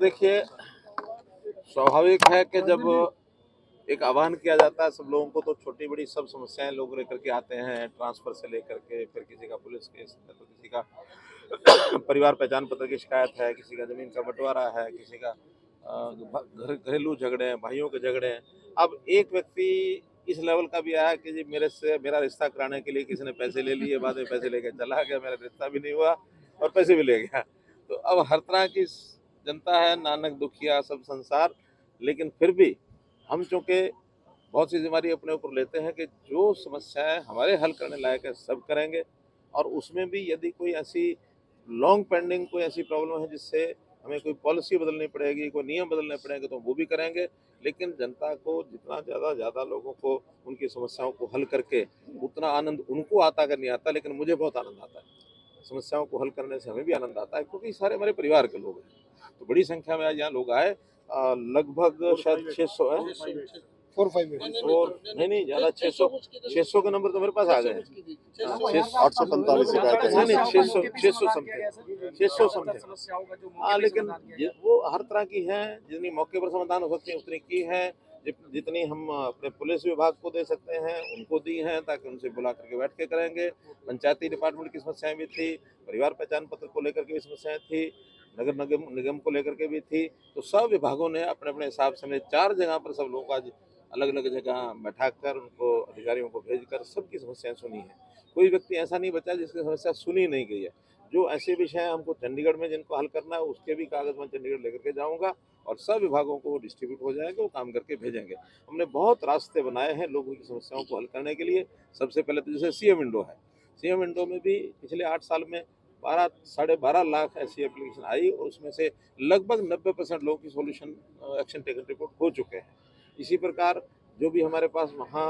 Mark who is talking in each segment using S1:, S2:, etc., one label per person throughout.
S1: देखिए, स्वाभाविक है कि जब एक आह्वान किया जाता है सब लोगों को, तो छोटी बड़ी सब समस्याएं लोग लेकर के आते हैं। ट्रांसफर से लेकर के, फिर किसी का पुलिस केस है, तो किसी का परिवार पहचान पत्र की शिकायत है, किसी का जमीन का बंटवारा है, किसी का घरेलू झगड़े हैं, भाइयों के झगड़े हैं। अब एक व्यक्ति इस लेवल का भी आया कि जी मेरा रिश्ता कराने के लिए किसी ने पैसे ले लिए, बाद में पैसे लेके चला गया, मेरा रिश्ता भी नहीं हुआ और पैसे भी ले गया। तो अब हर तरह की जनता है, नानक दुखिया सब संसार। लेकिन फिर भी हम चूंकि बहुत सी जिम्मेदारी अपने ऊपर लेते हैं कि जो समस्याएं हमारे हल करने लायक है सब करेंगे, और उसमें भी यदि कोई ऐसी लॉन्ग पेंडिंग कोई ऐसी प्रॉब्लम है जिससे हमें कोई पॉलिसी बदलनी पड़ेगी, कोई नियम बदलने पड़ेंगे, तो वो भी करेंगे। लेकिन जनता को जितना ज़्यादा लोगों को उनकी समस्याओं को हल करके उतना आनंद उनको आता, अगर नहीं आता, लेकिन मुझे बहुत आनंद आता है। समस्याओं को हल करने से हमें भी आनंद आता है, क्योंकि सारे हमारे परिवार के लोग हैं। तो बड़ी संख्या में आज यहाँ लोग आए, लगभग शायद 600 है, 4-5 और नहीं ज़्यादा, 600 के नंबर तो मेरे पास आ गए हैं।
S2: 845
S1: 600 समथिंग। हाँ, लेकिन वो हर तरह की हैं, जितनी मौके पर समाधान हो सकती है उतनी की है। जितनी हम अपने पुलिस विभाग को दे सकते हैं उनको दी हैं, ताकि उनसे बुला करके बैठ के करेंगे। पंचायती डिपार्टमेंट की समस्याएं भी थी, परिवार पहचान पत्र को लेकर के भी समस्याएं थी, नगर निगम को लेकर के भी थी। तो सब विभागों ने अपने अपने हिसाब से 4 जगह पर सब लोगों को आज अलग अलग जगह बैठाकर उनको अधिकारियों को भेजकर सबकी समस्याएं सुनी है। कोई व्यक्ति ऐसा नहीं बचा जिसकी समस्या सुनी नहीं गई है। जो ऐसे विषय हैं हमको चंडीगढ़ में जिनको हल करना है, उसके भी कागज मैं चंडीगढ़ लेकर के जाऊंगा और सब विभागों को डिस्ट्रीब्यूट हो जाएंगे, वो काम करके भेजेंगे। हमने बहुत रास्ते बनाए हैं लोगों की समस्याओं को हल करने के लिए। सबसे पहले तो जैसे सीएम विंडो है, सीएम विंडो में भी पिछले 8 साल में 12-12.5 लाख ऐसी एप्लीकेशन आई, और उसमें से लगभग 90% लोगों की सॉल्यूशन एक्शन टेकन रिपोर्ट हो चुके हैं। इसी प्रकार जो भी हमारे पास वहाँ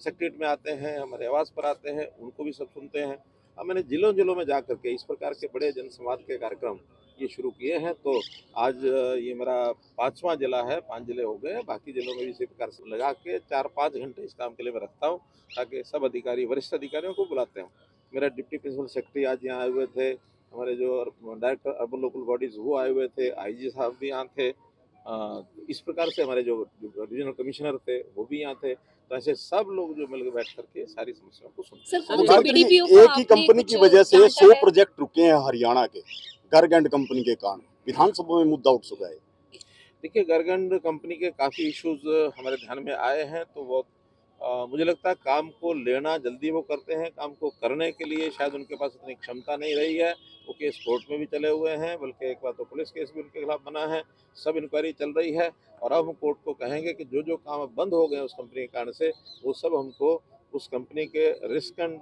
S1: सेक्रेटरीट में आते हैं, हमारे आवास पर आते हैं, उनको भी सब सुनते हैं। अब मैंने जिलों में जा करके इस प्रकार के बड़े जनसंवाद के कार्यक्रम ये शुरू किए हैं। तो आज ये मेरा 5वां जिला है, 5 जिले हो गए। बाकी जिलों में भी इसी प्रकार से लगा के 4-5 घंटे इस काम के लिए मैं रखता हूँ, ताकि सब अधिकारी, वरिष्ठ अधिकारियों को बुलाते हूँ। मेरा डिप्टी प्रिंसिपल सेक्रेटरी आज यहाँ आए हुए थे, हमारे जो डायरेक्टर अर्बन लोकल बॉडीज वो आए हुए थे, आईजी साहब भी यहाँ थे। इस प्रकार से हमारे जो रीजनल कमिश्नर थे वो भी यहाँ थे। तो ऐसे सब लोग जो मिलकर बैठ करके सारी समस्याओं को सुनते।
S2: एक ही कंपनी की वजह से 100 प्रोजेक्ट रुके हैं हरियाणा के, गरगंड कंपनी के कारण। विधानसभा में मुद्दा उठ चुका है।
S1: देखिए, गरगंड कंपनी के काफ़ी इश्यूज हमारे ध्यान में आए हैं। तो वो मुझे लगता है काम को लेना जल्दी वो करते हैं, काम को करने के लिए शायद उनके पास इतनी क्षमता नहीं रही है। वो केस कोर्ट में भी चले हुए हैं, बल्कि एक बार तो पुलिस केस भी उनके खिलाफ बना है, सब इंक्वायरी चल रही है। और अब हम कोर्ट को कहेंगे कि जो काम अब बंद हो गए उस कंपनी के कारण से, वो सब हमको उस कंपनी के रिस्क एंड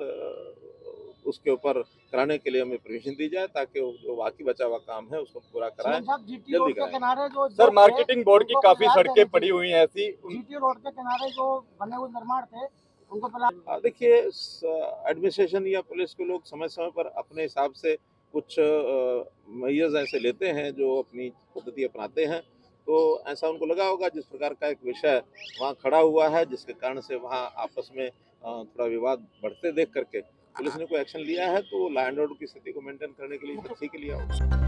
S1: उसके ऊपर कराने के लिए हमें परमिशन दी जाए, ताकि जो बाकी बचा हुआ काम है उसको पूरा कराएं, जल्दी कराएं।
S3: सर, मार्केटिंग बोर्ड की काफी सड़कें पड़ी हुई हैं ऐसी,
S4: जीटी रोड के किनारे जो बने हुए निर्माण थे उनको
S1: देखिए, एडमिनिस्ट्रेशन या पुलिस के लोग समय समय पर अपने हिसाब से कुछ मेजर्स ऐसे लेते हैं जो अपनी पद्धति अपनाते हैं। तो ऐसा उनको लगा होगा, जिस प्रकार का एक विषय वहाँ खड़ा हुआ है जिसके कारण से वहाँ आपस में थोड़ा विवाद बढ़ते देख करके पुलिस ने कोई एक्शन लिया है, तो लैंड ऑर्डर की स्थिति को मेंटेन करने के लिए ठीक लिया होगा।